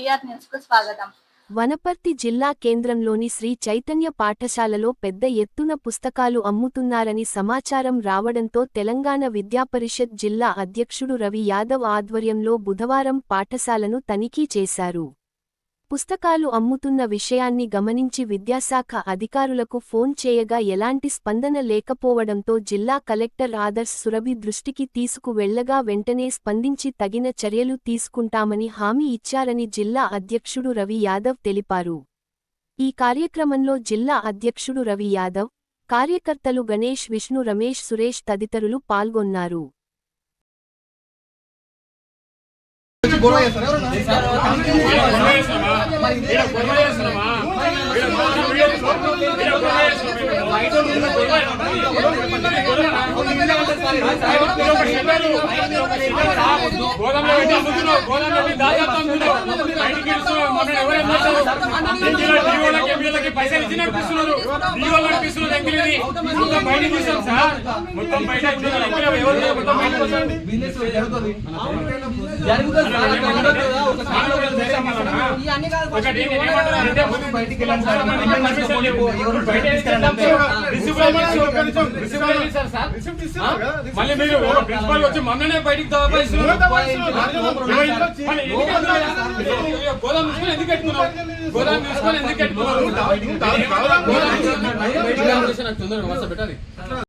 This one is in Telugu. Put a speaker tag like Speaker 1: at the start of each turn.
Speaker 1: విఆర్ న్యూస్ కు స్వాగతం.
Speaker 2: వనపర్తి జిల్లా కేంద్రంలోని శ్రీ చైతన్య పాఠశాలలో పెద్ద ఎత్తున పుస్తకాలు అమ్ముతున్నారని సమాచారం రావడంతో తెలంగాణ విద్యాపరిషత్ జిల్లా అధ్యక్షుడు రవి యాదవ్ ఆధ్వర్యంలో బుధవారం పాఠశాలను తనిఖీ చేశారు. పుస్తకాలు అమ్ముతున్న విషయాన్ని గమనించి విద్యాశాఖ అధికారులకు ఫోన్ చేయగా ఎలాంటి స్పందన లేకపోవడంతో జిల్లా కలెక్టర్ ఆదర్శ్ సురభి దృష్టికి తీసుకువెళ్లగా వెంటనే స్పందించి తగిన చర్యలు తీసుకుంటామని హామీ ఇచ్చారని జిల్లా అధ్యక్షుడు రవి యాదవ్ తెలిపారు. ఈ కార్యక్రమంలో జిల్లా అధ్యక్షుడు రవి యాదవ్, కార్యకర్తలు గణేష్, విష్ణు, రమేష్, సురేష్ తదితరులు పాల్గొన్నారు.
Speaker 3: మళ్ళీ మీరు ప్రిన్సిపల్ వచ్చి మొన్ననే బయటికి గోదాం తీసుకొని ఎందుకు పెట్టుకున్నావు? గోదాం తీసుకొని ఎందుకు పెట్టుకున్నారు?